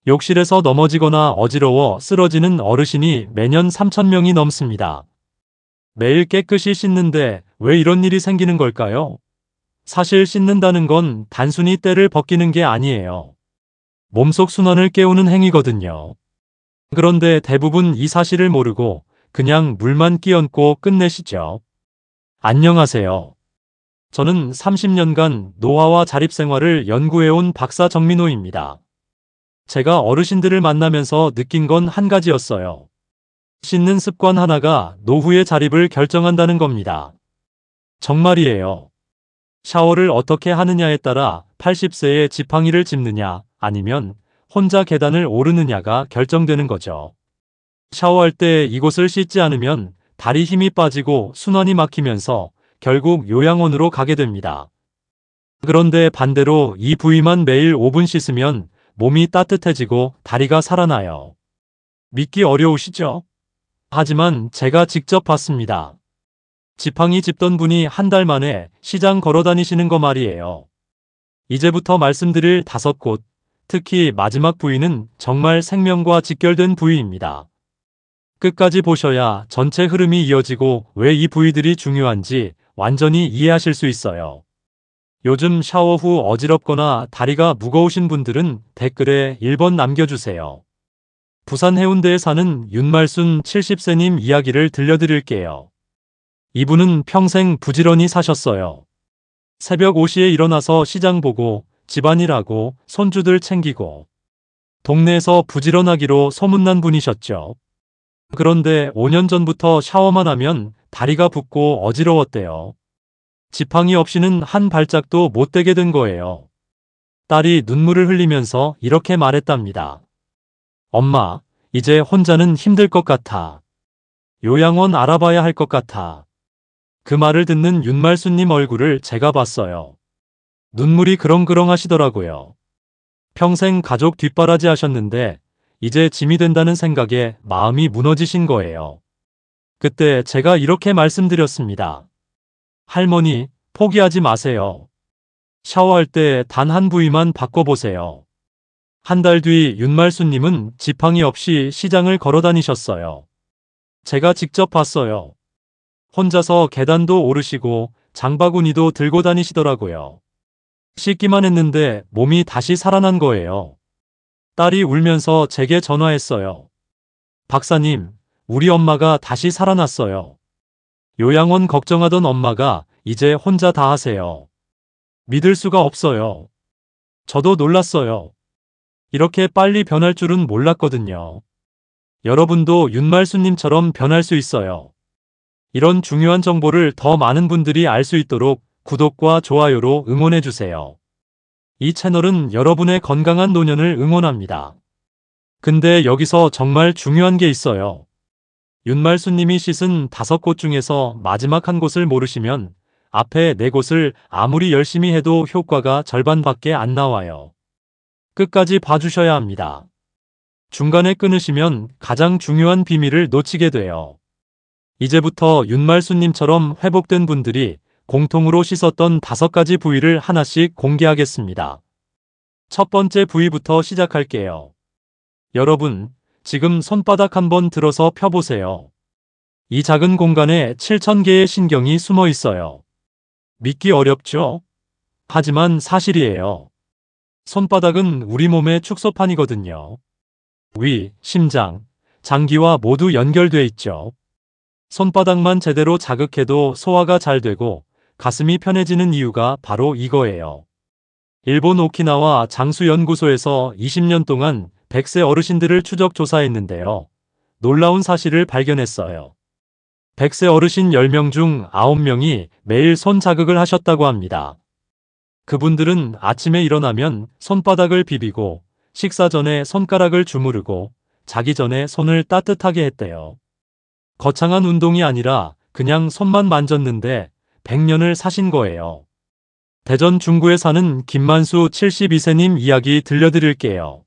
욕실에서 넘어지거나 어지러워 쓰러지는 어르신이 매년 3,000명이 넘습니다. 매일 깨끗이 씻는데 왜 이런 일이 생기는 걸까요? 사실 씻는다는 건 단순히 때를 벗기는 게 아니에요. 몸속 순환을 깨우는 행위거든요. 그런데 대부분 이 사실을 모르고 그냥 물만 끼얹고 끝내시죠. 안녕하세요. 저는 30년간 노화와 자립생활을 연구해온 박사 정민호입니다. 제가 어르신들을 만나면서 느낀 건 한 가지였어요. 씻는 습관 하나가 노후의 자립을 결정한다는 겁니다. 정말이에요. 샤워를 어떻게 하느냐에 따라 80세에 지팡이를 짚느냐 아니면 혼자 계단을 오르느냐가 결정되는 거죠. 샤워할 때 이곳을 씻지 않으면 다리 힘이 빠지고 순환이 막히면서 결국 요양원으로 가게 됩니다. 그런데 반대로 이 부위만 매일 5분 씻으면 몸이 따뜻해지고 다리가 살아나요. 믿기 어려우시죠? 하지만 제가 직접 봤습니다. 지팡이 짚던 분이 한 달 만에 시장 걸어 다니시는 거 말이에요. 이제부터 말씀드릴 5곳, 특히 마지막 부위는 정말 생명과 직결된 부위입니다. 끝까지 보셔야 전체 흐름이 이어지고 왜 이 부위들이 중요한지 완전히 이해하실 수 있어요. 요즘 샤워 후 어지럽거나 다리가 무거우신 분들은 댓글에 1번 남겨주세요. 부산 해운대에 사는 윤말순 70세님 이야기를 들려드릴게요. 이분은 평생 부지런히 사셨어요. 새벽 5시에 일어나서 시장 보고 집안일하고 손주들 챙기고 동네에서 부지런하기로 소문난 분이셨죠. 그런데 5년 전부터 샤워만 하면 다리가 붓고 어지러웠대요. 지팡이 없이는 한 발짝도 못 대게 된 거예요. 딸이 눈물을 흘리면서 이렇게 말했답니다. 엄마, 이제 혼자는 힘들 것 같아. 요양원 알아봐야 할 것 같아. 그 말을 듣는 윤말순님 얼굴을 제가 봤어요. 눈물이 그렁그렁 하시더라고요. 평생 가족 뒷바라지 하셨는데 이제 짐이 된다는 생각에 마음이 무너지신 거예요. 그때 제가 이렇게 말씀드렸습니다. 할머니, 포기하지 마세요. 샤워할 때 단 한 부위만 바꿔보세요. 한 달 뒤 윤말순님은 지팡이 없이 시장을 걸어 다니셨어요. 제가 직접 봤어요. 혼자서 계단도 오르시고 장바구니도 들고 다니시더라고요. 씻기만 했는데 몸이 다시 살아난 거예요. 딸이 울면서 제게 전화했어요. 박사님, 우리 엄마가 다시 살아났어요. 요양원 걱정하던 엄마가 이제 혼자 다 하세요. 믿을 수가 없어요. 저도 놀랐어요. 이렇게 빨리 변할 줄은 몰랐거든요. 여러분도 윤말순님처럼 변할 수 있어요. 이런 중요한 정보를 더 많은 분들이 알 수 있도록 구독과 좋아요로 응원해주세요. 이 채널은 여러분의 건강한 노년을 응원합니다. 근데 여기서 정말 중요한 게 있어요. 윤말순님이 씻은 5곳 중에서 마지막 한 곳을 모르시면 앞에 4곳을 아무리 열심히 해도 효과가 절반밖에 안 나와요. 끝까지 봐주셔야 합니다. 중간에 끊으시면 가장 중요한 비밀을 놓치게 돼요. 이제부터 윤말순님처럼 회복된 분들이 공통으로 씻었던 5가지 부위를 하나씩 공개하겠습니다. 첫 번째 부위부터 시작할게요. 여러분, 지금 손바닥 한번 들어서 펴보세요. 이 작은 공간에 7,000개의 신경이 숨어 있어요. 믿기 어렵죠? 하지만 사실이에요. 손바닥은 우리 몸의 축소판이거든요. 위, 심장, 장기와 모두 연결돼 있죠. 손바닥만 제대로 자극해도 소화가 잘 되고 가슴이 편해지는 이유가 바로 이거예요. 일본 오키나와 장수연구소에서 20년 동안 100세 어르신들을 추적 조사했는데요. 놀라운 사실을 발견했어요. 100세 어르신 10명 중 9명이 매일 손 자극을 하셨다고 합니다. 그분들은 아침에 일어나면 손바닥을 비비고 식사 전에 손가락을 주무르고 자기 전에 손을 따뜻하게 했대요. 거창한 운동이 아니라 그냥 손만 만졌는데 100년을 사신 거예요. 대전 중구에 사는 김만수 72세님 이야기 들려드릴게요.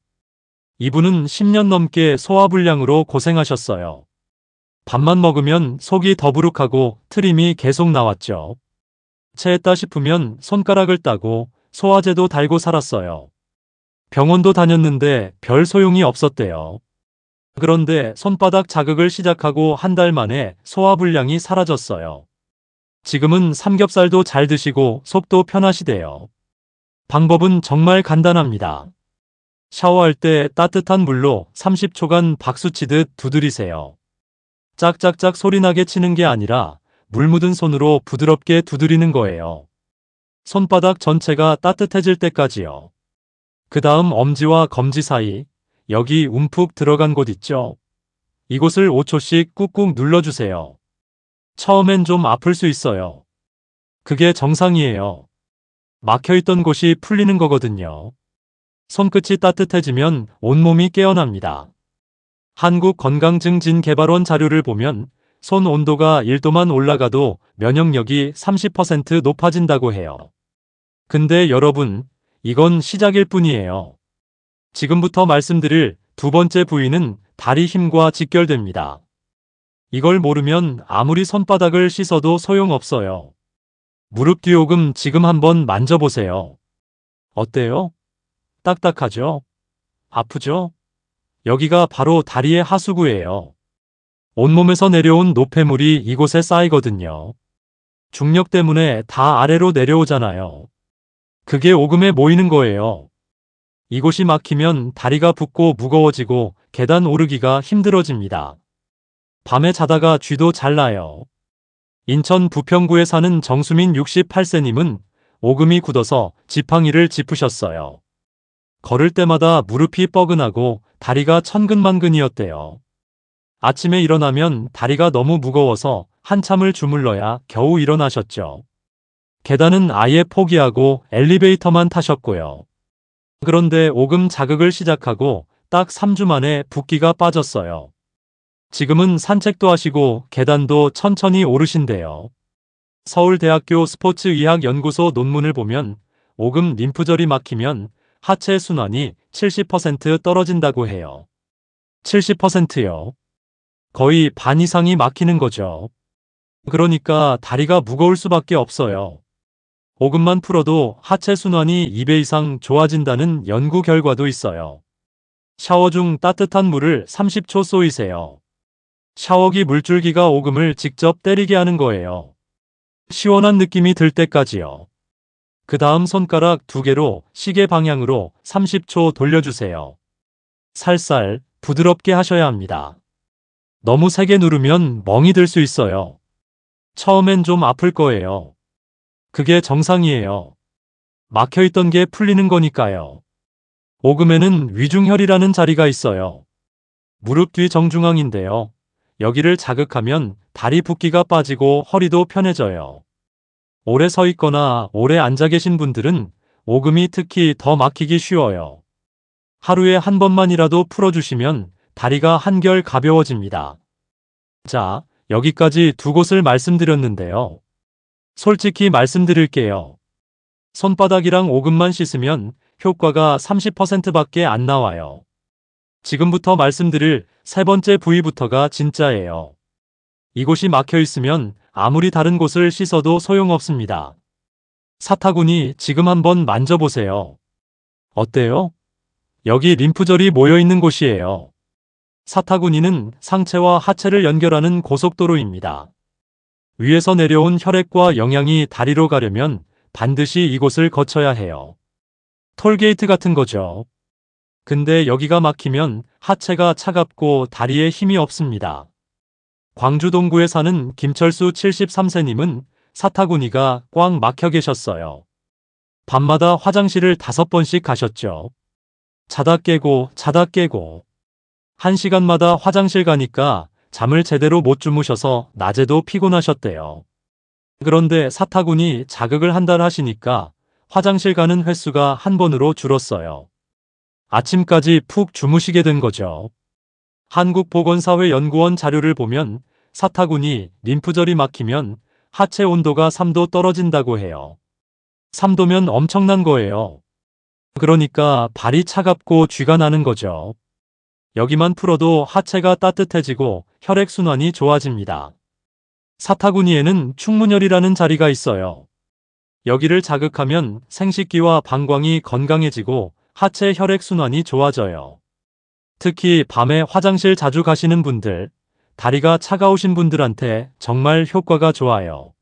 이분은 10년 넘게 소화불량으로 고생하셨어요. 밥만 먹으면 속이 더부룩하고 트림이 계속 나왔죠. 체했다 싶으면 손가락을 따고 소화제도 달고 살았어요. 병원도 다녔는데 별 소용이 없었대요. 그런데 손바닥 자극을 시작하고 한 달 만에 소화불량이 사라졌어요. 지금은 삼겹살도 잘 드시고 속도 편하시대요. 방법은 정말 간단합니다. 샤워할 때 따뜻한 물로 30초간 박수 치듯 두드리세요. 짝짝짝 소리나게 치는 게 아니라 물 묻은 손으로 부드럽게 두드리는 거예요. 손바닥 전체가 따뜻해질 때까지요. 그 다음 엄지와 검지 사이, 여기 움푹 들어간 곳 있죠? 이곳을 5초씩 꾹꾹 눌러주세요. 처음엔 좀 아플 수 있어요. 그게 정상이에요. 막혀있던 곳이 풀리는 거거든요. 손끝이 따뜻해지면 온몸이 깨어납니다. 한국건강증진개발원 자료를 보면 손 온도가 1도만 올라가도 면역력이 30% 높아진다고 해요. 근데 여러분, 이건 시작일 뿐이에요. 지금부터 말씀드릴 두 번째 부위는 다리 힘과 직결됩니다. 이걸 모르면 아무리 손바닥을 씻어도 소용없어요. 무릎 뒤오금 지금 한번 만져보세요. 어때요? 딱딱하죠? 아프죠? 여기가 바로 다리의 하수구예요. 온몸에서 내려온 노폐물이 이곳에 쌓이거든요. 중력 때문에 다 아래로 내려오잖아요. 그게 오금에 모이는 거예요. 이곳이 막히면 다리가 붓고 무거워지고 계단 오르기가 힘들어집니다. 밤에 자다가 쥐도 잘 나요. 인천 부평구에 사는 정수민 68세님은 오금이 굳어서 지팡이를 짚으셨어요. 걸을 때마다 무릎이 뻐근하고 다리가 천근만근이었대요. 아침에 일어나면 다리가 너무 무거워서 한참을 주물러야 겨우 일어나셨죠. 계단은 아예 포기하고 엘리베이터만 타셨고요. 그런데 오금 자극을 시작하고 딱 3주 만에 붓기가 빠졌어요. 지금은 산책도 하시고 계단도 천천히 오르신대요. 서울대학교 스포츠의학연구소 논문을 보면 오금 림프절이 막히면 하체 순환이 70% 떨어진다고 해요. 70%요. 거의 반 이상이 막히는 거죠. 그러니까 다리가 무거울 수밖에 없어요. 오금만 풀어도 하체 순환이 2배 이상 좋아진다는 연구 결과도 있어요. 샤워 중 따뜻한 물을 30초 쏘이세요. 샤워기 물줄기가 오금을 직접 때리게 하는 거예요. 시원한 느낌이 들 때까지요. 그 다음 손가락 2개로 시계 방향으로 30초 돌려주세요. 살살 부드럽게 하셔야 합니다. 너무 세게 누르면 멍이 들 수 있어요. 처음엔 좀 아플 거예요. 그게 정상이에요. 막혀있던 게 풀리는 거니까요. 오금에는 위중혈이라는 자리가 있어요. 무릎 뒤 정중앙인데요. 여기를 자극하면 다리 붓기가 빠지고 허리도 편해져요. 오래 서 있거나 오래 앉아 계신 분들은 오금이 특히 더 막히기 쉬워요. 하루에 한 번만이라도 풀어주시면 다리가 한결 가벼워집니다. 자, 여기까지 두 곳을 말씀드렸는데요. 솔직히 말씀드릴게요. 손바닥이랑 오금만 씻으면 효과가 30%밖에 안 나와요. 지금부터 말씀드릴 세 번째 부위부터가 진짜예요. 이곳이 막혀 있으면 아무리 다른 곳을 씻어도 소용없습니다. 사타구니 지금 한번 만져보세요. 어때요? 여기 림프절이 모여 있는 곳이에요. 사타구니는 상체와 하체를 연결하는 고속도로입니다. 위에서 내려온 혈액과 영양이 다리로 가려면 반드시 이곳을 거쳐야 해요. 톨게이트 같은 거죠. 근데 여기가 막히면 하체가 차갑고 다리에 힘이 없습니다. 광주 동구에 사는 김철수 73세님은 사타구니가 꽉 막혀 계셨어요. 밤마다 화장실을 5번씩 가셨죠. 자다 깨고 자다 깨고. 1시간마다 화장실 가니까 잠을 제대로 못 주무셔서 낮에도 피곤하셨대요. 그런데 사타구니 자극을 한 달 하시니까 화장실 가는 횟수가 한 번으로 줄었어요. 아침까지 푹 주무시게 된 거죠. 한국보건사회연구원 자료를 보면 사타구니, 림프절이 막히면 하체 온도가 3도 떨어진다고 해요. 3도면 엄청난 거예요. 그러니까 발이 차갑고 쥐가 나는 거죠. 여기만 풀어도 하체가 따뜻해지고 혈액순환이 좋아집니다. 사타구니에는 충문혈이라는 자리가 있어요. 여기를 자극하면 생식기와 방광이 건강해지고 하체 혈액순환이 좋아져요. 특히 밤에 화장실 자주 가시는 분들, 다리가 차가우신 분들한테 정말 효과가 좋아요.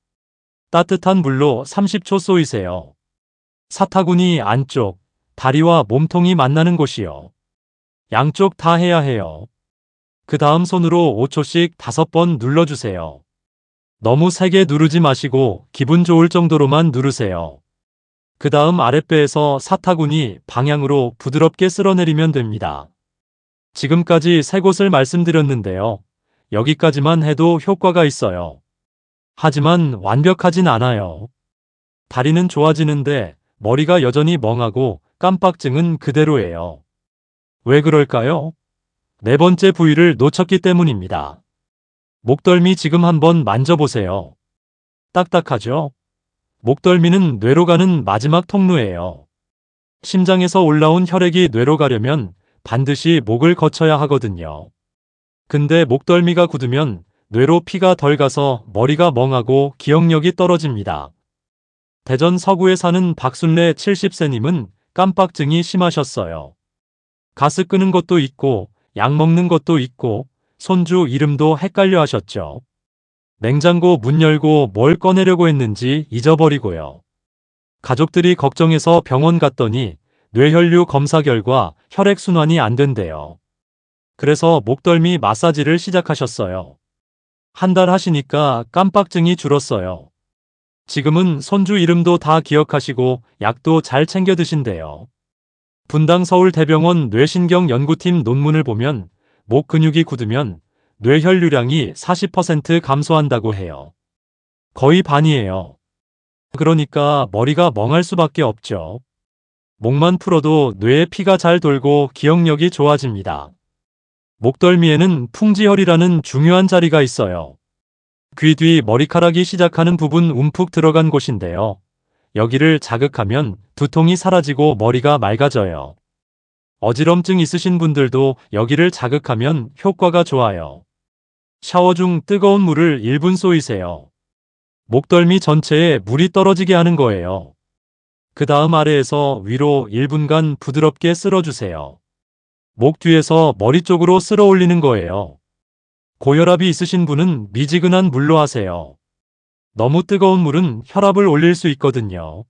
따뜻한 물로 30초 쏘이세요. 사타구니 안쪽, 다리와 몸통이 만나는 곳이요. 양쪽 다 해야 해요. 그 다음 손으로 5초씩 5번 눌러주세요. 너무 세게 누르지 마시고 기분 좋을 정도로만 누르세요. 그 다음 아랫배에서 사타구니 방향으로 부드럽게 쓸어내리면 됩니다. 지금까지 3곳을 말씀드렸는데요. 여기까지만 해도 효과가 있어요. 하지만 완벽하진 않아요. 다리는 좋아지는데 머리가 여전히 멍하고 깜빡증은 그대로예요. 왜 그럴까요? 네 번째 부위를 놓쳤기 때문입니다. 목덜미 지금 한번 만져보세요. 딱딱하죠? 목덜미는 뇌로 가는 마지막 통로예요. 심장에서 올라온 혈액이 뇌로 가려면 반드시 목을 거쳐야 하거든요. 근데 목덜미가 굳으면 뇌로 피가 덜 가서 머리가 멍하고 기억력이 떨어집니다. 대전 서구에 사는 박순래 70세님은 깜빡증이 심하셨어요. 가스 끄는 것도 있고 약 먹는 것도 있고 손주 이름도 헷갈려 하셨죠. 냉장고 문 열고 뭘 꺼내려고 했는지 잊어버리고요. 가족들이 걱정해서 병원 갔더니 뇌혈류 검사 결과 혈액순환이 안 된대요. 그래서 목덜미 마사지를 시작하셨어요. 한 달 하시니까 깜빡증이 줄었어요. 지금은 손주 이름도 다 기억하시고 약도 잘 챙겨 드신대요. 분당 서울대병원 뇌신경연구팀 논문을 보면 목 근육이 굳으면 뇌혈류량이 40% 감소한다고 해요. 거의 반이에요. 그러니까 머리가 멍할 수밖에 없죠. 목만 풀어도 뇌에 피가 잘 돌고 기억력이 좋아집니다. 목덜미에는 풍지혈이라는 중요한 자리가 있어요. 귀 뒤 머리카락이 시작하는 부분 움푹 들어간 곳인데요. 여기를 자극하면 두통이 사라지고 머리가 맑아져요. 어지럼증 있으신 분들도 여기를 자극하면 효과가 좋아요. 샤워 중 뜨거운 물을 1분 쏘이세요. 목덜미 전체에 물이 떨어지게 하는 거예요. 그 다음 아래에서 위로 1분간 부드럽게 쓸어주세요. 목 뒤에서 머리 쪽으로 쓸어 올리는 거예요. 고혈압이 있으신 분은 미지근한 물로 하세요. 너무 뜨거운 물은 혈압을 올릴 수 있거든요.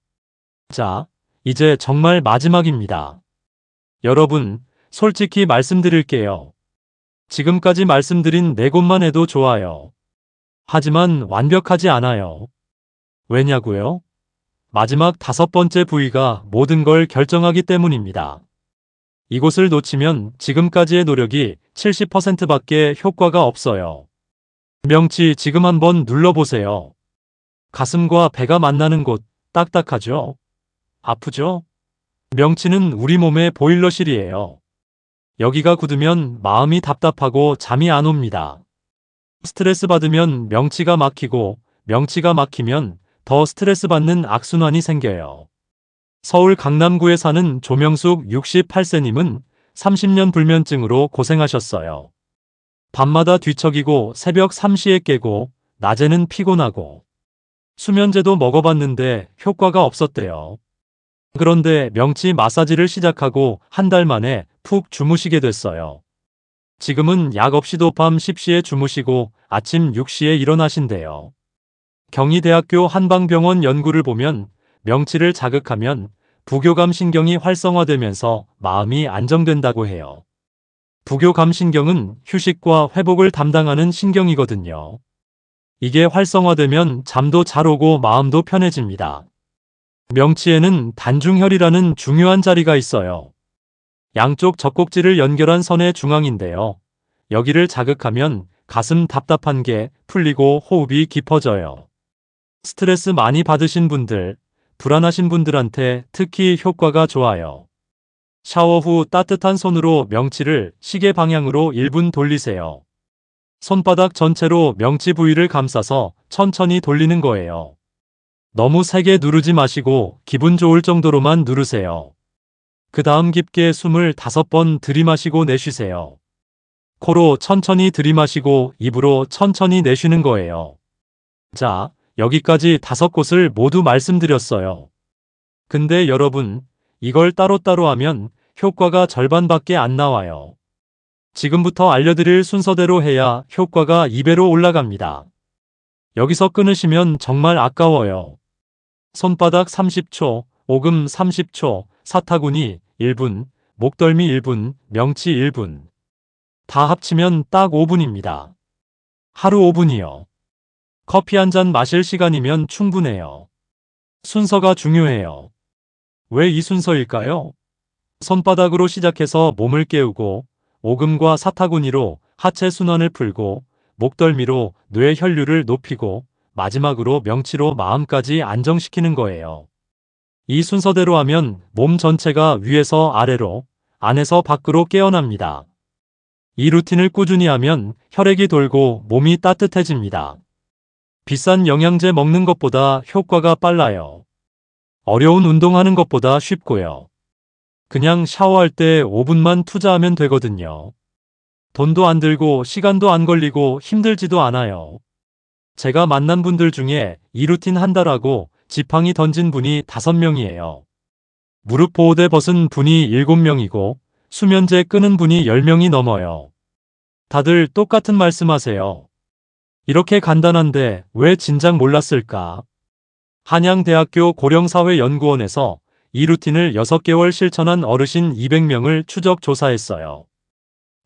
자, 이제 정말 마지막입니다. 여러분, 솔직히 말씀드릴게요. 지금까지 말씀드린 4곳만 해도 좋아요. 하지만 완벽하지 않아요. 왜냐고요? 마지막 5번째 부위가 모든 걸 결정하기 때문입니다. 이곳을 놓치면 지금까지의 노력이 70%밖에 효과가 없어요. 명치 지금 한번 눌러보세요. 가슴과 배가 만나는 곳, 딱딱하죠? 아프죠? 명치는 우리 몸의 보일러실이에요. 여기가 굳으면 마음이 답답하고 잠이 안 옵니다. 스트레스 받으면 명치가 막히고 명치가 막히면 더 스트레스 받는 악순환이 생겨요. 서울 강남구에 사는 조명숙 68세님은 30년 불면증으로 고생하셨어요. 밤마다 뒤척이고 새벽 3시에 깨고 낮에는 피곤하고 수면제도 먹어봤는데 효과가 없었대요. 그런데 명치 마사지를 시작하고 한 달 만에 푹 주무시게 됐어요. 지금은 약 없이도 밤 10시에 주무시고 아침 6시에 일어나신대요. 경희대학교 한방병원 연구를 보면 명치를 자극하면 부교감 신경이 활성화되면서 마음이 안정된다고 해요. 부교감 신경은 휴식과 회복을 담당하는 신경이거든요. 이게 활성화되면 잠도 잘 오고 마음도 편해집니다. 명치에는 단중혈이라는 중요한 자리가 있어요. 양쪽 젖꼭지를 연결한 선의 중앙인데요. 여기를 자극하면 가슴 답답한 게 풀리고 호흡이 깊어져요. 스트레스 많이 받으신 분들, 불안하신 분들한테 특히 효과가 좋아요. 샤워 후 따뜻한 손으로 명치를 시계 방향으로 1분 돌리세요. 손바닥 전체로 명치 부위를 감싸서 천천히 돌리는 거예요. 너무 세게 누르지 마시고 기분 좋을 정도로만 누르세요. 그 다음 깊게 숨을 5번 들이마시고 내쉬세요. 코로 천천히 들이마시고 입으로 천천히 내쉬는 거예요. 자, 여기까지 5곳을 모두 말씀드렸어요. 근데 여러분, 이걸 따로따로 하면 효과가 절반밖에 안 나와요. 지금부터 알려드릴 순서대로 해야 효과가 2배로 올라갑니다. 여기서 끊으시면 정말 아까워요. 손바닥 30초, 오금 30초, 사타구니 1분, 목덜미 1분, 명치 1분. 다 합치면 딱 5분입니다. 하루 5분이요. 커피 한 잔 마실 시간이면 충분해요. 순서가 중요해요. 왜 이 순서일까요? 손바닥으로 시작해서 몸을 깨우고, 오금과 사타구니로 하체 순환을 풀고, 목덜미로 뇌 혈류를 높이고, 마지막으로 명치로 마음까지 안정시키는 거예요. 이 순서대로 하면 몸 전체가 위에서 아래로, 안에서 밖으로 깨어납니다. 이 루틴을 꾸준히 하면 혈액이 돌고 몸이 따뜻해집니다. 비싼 영양제 먹는 것보다 효과가 빨라요. 어려운 운동하는 것보다 쉽고요. 그냥 샤워할 때 5분만 투자하면 되거든요. 돈도 안 들고 시간도 안 걸리고 힘들지도 않아요. 제가 만난 분들 중에 이 루틴 한다라고 지팡이 던진 분이 5명이에요. 무릎 보호대 벗은 분이 7명이고 수면제 끄는 분이 10명이 넘어요. 다들 똑같은 말씀하세요. 이렇게 간단한데 왜 진작 몰랐을까? 한양대학교 고령사회연구원에서 이 루틴을 6개월 실천한 어르신 200명을 추적 조사했어요.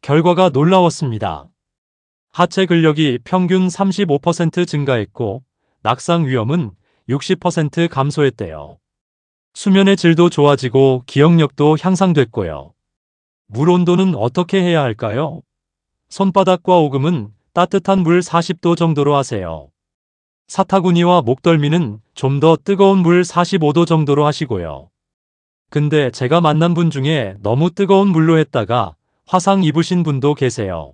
결과가 놀라웠습니다. 하체 근력이 평균 35% 증가했고 낙상 위험은 60% 감소했대요. 수면의 질도 좋아지고 기억력도 향상됐고요. 물 온도는 어떻게 해야 할까요? 손바닥과 오금은 따뜻한 물 40도 정도로 하세요. 사타구니와 목덜미는 좀 더 뜨거운 물 45도 정도로 하시고요. 근데 제가 만난 분 중에 너무 뜨거운 물로 했다가 화상 입으신 분도 계세요.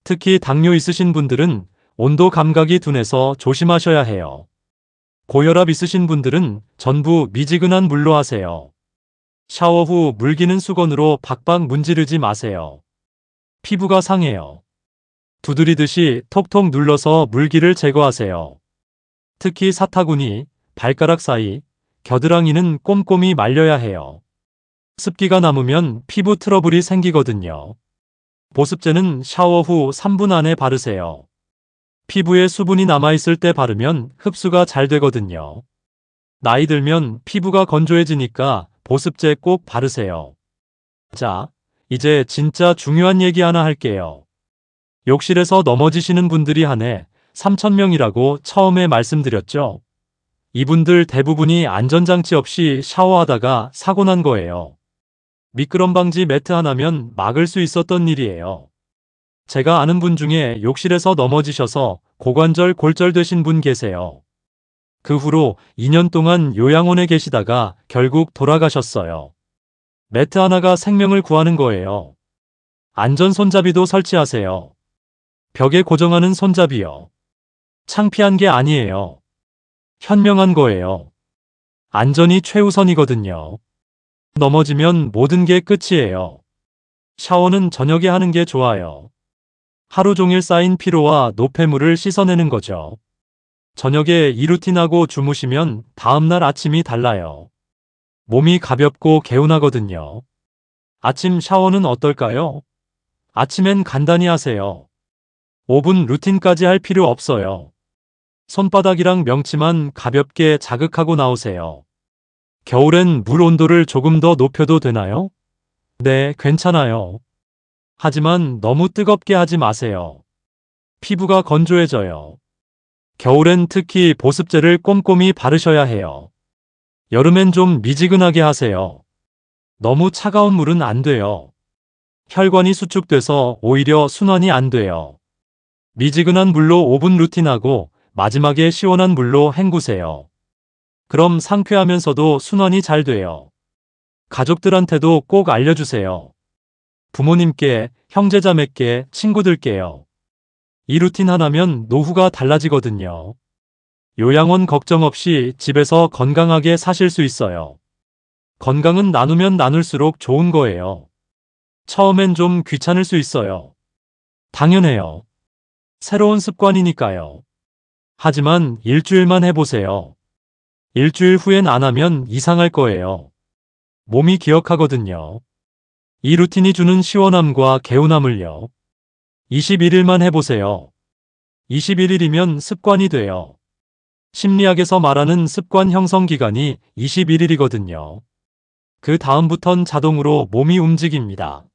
특히 당뇨 있으신 분들은 온도 감각이 둔해서 조심하셔야 해요. 고혈압 있으신 분들은 전부 미지근한 물로 하세요. 샤워 후 물기는 수건으로 박박 문지르지 마세요. 피부가 상해요. 두드리듯이 톡톡 눌러서 물기를 제거하세요. 특히 사타구니, 발가락 사이, 겨드랑이는 꼼꼼히 말려야 해요. 습기가 남으면 피부 트러블이 생기거든요. 보습제는 샤워 후 3분 안에 바르세요. 피부에 수분이 남아있을 때 바르면 흡수가 잘 되거든요. 나이 들면 피부가 건조해지니까 보습제 꼭 바르세요. 자, 이제 진짜 중요한 얘기 하나 할게요. 욕실에서 넘어지시는 분들이 한 해 3,000명이라고 처음에 말씀드렸죠? 이분들 대부분이 안전장치 없이 샤워하다가 사고 난 거예요. 미끄럼 방지 매트 하나면 막을 수 있었던 일이에요. 제가 아는 분 중에 욕실에서 넘어지셔서 고관절 골절되신 분 계세요. 그 후로 2년 동안 요양원에 계시다가 결국 돌아가셨어요. 매트 하나가 생명을 구하는 거예요. 안전 손잡이도 설치하세요. 벽에 고정하는 손잡이요. 창피한 게 아니에요. 현명한 거예요. 안전이 최우선이거든요. 넘어지면 모든 게 끝이에요. 샤워는 저녁에 하는 게 좋아요. 하루 종일 쌓인 피로와 노폐물을 씻어내는 거죠. 저녁에 이 루틴하고 주무시면 다음날 아침이 달라요. 몸이 가볍고 개운하거든요. 아침 샤워는 어떨까요? 아침엔 간단히 하세요. 5분 루틴까지 할 필요 없어요. 손바닥이랑 명치만 가볍게 자극하고 나오세요. 겨울엔 물 온도를 조금 더 높여도 되나요? 네, 괜찮아요. 하지만 너무 뜨겁게 하지 마세요. 피부가 건조해져요. 겨울엔 특히 보습제를 꼼꼼히 바르셔야 해요. 여름엔 좀 미지근하게 하세요. 너무 차가운 물은 안 돼요. 혈관이 수축돼서 오히려 순환이 안 돼요. 미지근한 물로 5분 루틴하고 마지막에 시원한 물로 헹구세요. 그럼 상쾌하면서도 순환이 잘 돼요. 가족들한테도 꼭 알려주세요. 부모님께, 형제자매께, 친구들께요. 이 루틴 하나면 노후가 달라지거든요. 요양원 걱정 없이 집에서 건강하게 사실 수 있어요. 건강은 나누면 나눌수록 좋은 거예요. 처음엔 좀 귀찮을 수 있어요. 당연해요. 새로운 습관이니까요. 하지만 일주일만 해보세요. 일주일 후엔 안 하면 이상할 거예요. 몸이 기억하거든요. 이 루틴이 주는 시원함과 개운함을요. 21일만 해보세요. 21일이면 습관이 돼요. 심리학에서 말하는 습관 형성 기간이 21일이거든요. 그 다음부턴 자동으로 몸이 움직입니다.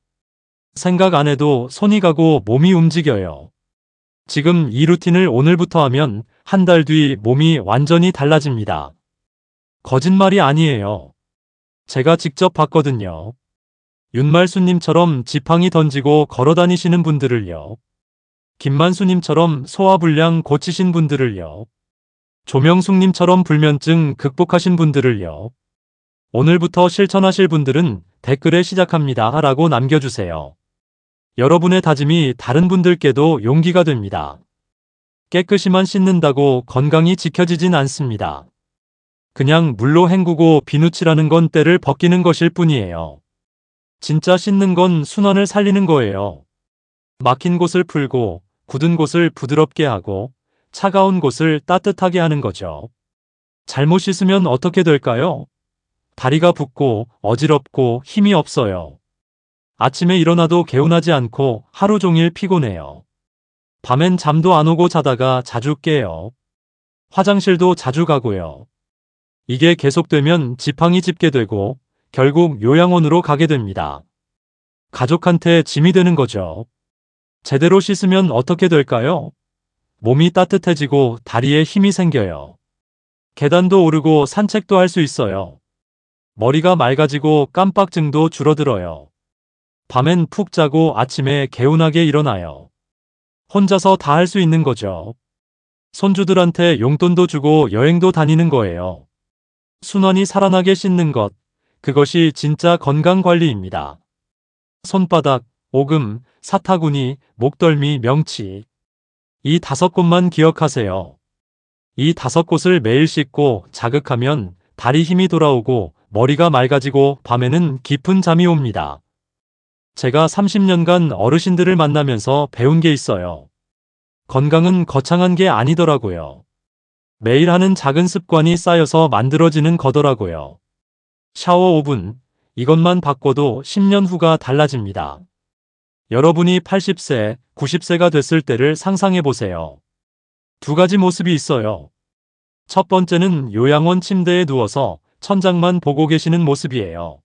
생각 안 해도 손이 가고 몸이 움직여요. 지금 이 루틴을 오늘부터 하면 한 달 뒤 몸이 완전히 달라집니다. 거짓말이 아니에요. 제가 직접 봤거든요. 윤말수님처럼 지팡이 던지고 걸어 다니시는 분들을요. 김만수님처럼 소화불량 고치신 분들을요. 조명숙님처럼 불면증 극복하신 분들을요. 오늘부터 실천하실 분들은 댓글에 시작합니다 라고 남겨주세요. 여러분의 다짐이 다른 분들께도 용기가 됩니다. 깨끗이만 씻는다고 건강이 지켜지진 않습니다. 그냥 물로 헹구고 비누칠하는 건 때를 벗기는 것일 뿐이에요. 진짜 씻는 건 순환을 살리는 거예요. 막힌 곳을 풀고 굳은 곳을 부드럽게 하고 차가운 곳을 따뜻하게 하는 거죠. 잘못 씻으면 어떻게 될까요? 다리가 붓고 어지럽고 힘이 없어요. 아침에 일어나도 개운하지 않고 하루 종일 피곤해요. 밤엔 잠도 안 오고 자다가 자주 깨요. 화장실도 자주 가고요. 이게 계속되면 지팡이 짚게 되고 결국 요양원으로 가게 됩니다. 가족한테 짐이 되는 거죠. 제대로 씻으면 어떻게 될까요? 몸이 따뜻해지고 다리에 힘이 생겨요. 계단도 오르고 산책도 할 수 있어요. 머리가 맑아지고 깜빡증도 줄어들어요. 밤엔 푹 자고 아침에 개운하게 일어나요. 혼자서 다 할 수 있는 거죠. 손주들한테 용돈도 주고 여행도 다니는 거예요. 순환이 살아나게 씻는 것, 그것이 진짜 건강관리입니다. 손바닥, 오금, 사타구니, 목덜미, 명치. 이 5곳만 기억하세요. 이 5곳을 매일 씻고 자극하면 다리 힘이 돌아오고 머리가 맑아지고 밤에는 깊은 잠이 옵니다. 제가 30년간 어르신들을 만나면서 배운 게 있어요. 건강은 거창한 게 아니더라고요. 매일 하는 작은 습관이 쌓여서 만들어지는 거더라고요. 샤워 5분, 이것만 바꿔도 10년 후가 달라집니다. 여러분이 80세, 90세가 됐을 때를 상상해 보세요. 2가지 모습이 있어요. 첫 번째는 요양원 침대에 누워서 천장만 보고 계시는 모습이에요.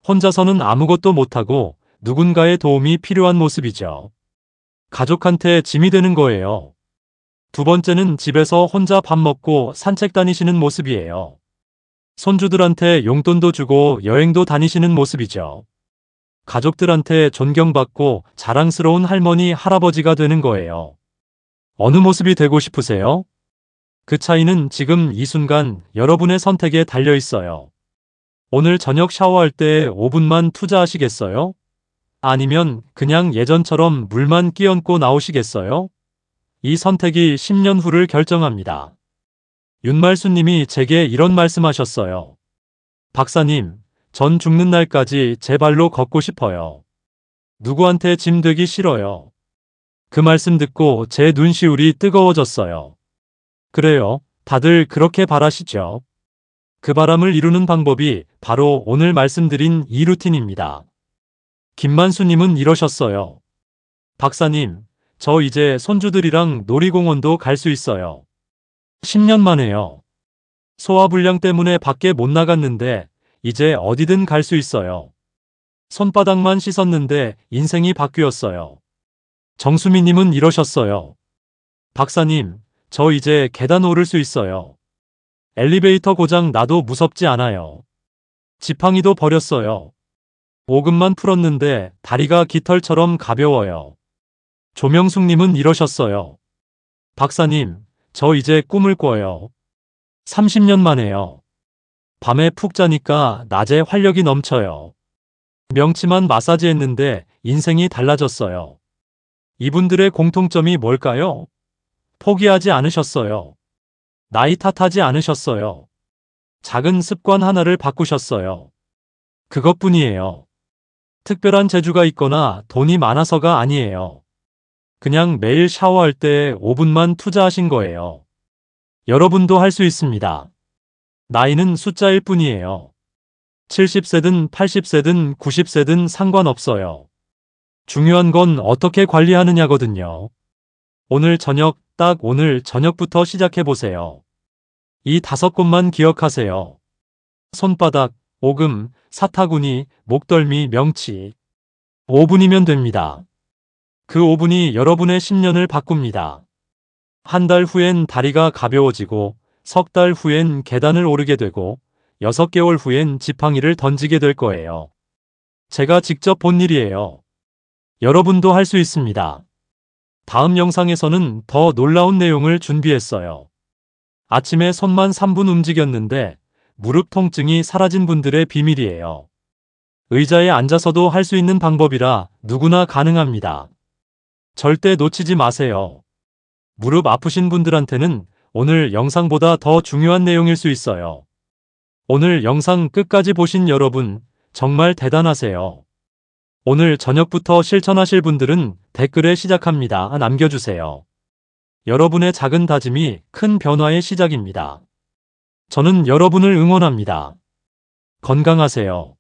혼자서는 아무것도 못하고 누군가의 도움이 필요한 모습이죠. 가족한테 짐이 되는 거예요. 2번째는 집에서 혼자 밥 먹고 산책 다니시는 모습이에요. 손주들한테 용돈도 주고 여행도 다니시는 모습이죠. 가족들한테 존경받고 자랑스러운 할머니, 할아버지가 되는 거예요. 어느 모습이 되고 싶으세요? 그 차이는 지금 이 순간 여러분의 선택에 달려 있어요. 오늘 저녁 샤워할 때 5분만 투자하시겠어요? 아니면 그냥 예전처럼 물만 끼얹고 나오시겠어요? 이 선택이 10년 후를 결정합니다. 윤말수님이 제게 이런 말씀하셨어요. 박사님, 전 죽는 날까지 제 발로 걷고 싶어요. 누구한테 짐 되기 싫어요. 그 말씀 듣고 제 눈시울이 뜨거워졌어요. 그래요, 다들 그렇게 바라시죠? 그 바람을 이루는 방법이 바로 오늘 말씀드린 이 루틴입니다. 김만수님은 이러셨어요. 박사님, 저 이제 손주들이랑 놀이공원도 갈 수 있어요. 10년 만에요. 소화불량 때문에 밖에 못 나갔는데 이제 어디든 갈 수 있어요. 손바닥만 씻었는데 인생이 바뀌었어요. 정수미님은 이러셨어요. 박사님, 저 이제 계단 오를 수 있어요. 엘리베이터 고장 나도 무섭지 않아요. 지팡이도 버렸어요. 오금만 풀었는데 다리가 깃털처럼 가벼워요. 조명숙님은 이러셨어요. 박사님, 저 이제 꿈을 꿔요. 30년 만에요. 밤에 푹 자니까 낮에 활력이 넘쳐요. 명치만 마사지했는데 인생이 달라졌어요. 이분들의 공통점이 뭘까요? 포기하지 않으셨어요. 나이 탓하지 않으셨어요. 작은 습관 하나를 바꾸셨어요. 그것뿐이에요. 특별한 재주가 있거나 돈이 많아서가 아니에요. 그냥 매일 샤워할 때 5분만 투자하신 거예요. 여러분도 할 수 있습니다. 나이는 숫자일 뿐이에요. 70세든 80세든 90세든 상관없어요. 중요한 건 어떻게 관리하느냐거든요. 오늘 저녁, 딱 오늘 저녁부터 시작해보세요. 이 5곳만 기억하세요. 손바닥, 오금, 사타구니, 목덜미, 명치. 5분이면 됩니다. 그 5분이 여러분의 10년을 바꿉니다. 한 달 후엔 다리가 가벼워지고, 석 달 후엔 계단을 오르게 되고, 6개월 후엔 지팡이를 던지게 될 거예요. 제가 직접 본 일이에요. 여러분도 할 수 있습니다. 다음 영상에서는 더 놀라운 내용을 준비했어요. 아침에 손만 3분 움직였는데 무릎 통증이 사라진 분들의 비밀이에요. 의자에 앉아서도 할 수 있는 방법이라 누구나 가능합니다. 절대 놓치지 마세요. 무릎 아프신 분들한테는 오늘 영상보다 더 중요한 내용일 수 있어요. 오늘 영상 끝까지 보신 여러분, 정말 대단하세요. 오늘 저녁부터 실천하실 분들은 댓글에 시작합니다 남겨주세요. 여러분의 작은 다짐이 큰 변화의 시작입니다. 저는 여러분을 응원합니다. 건강하세요.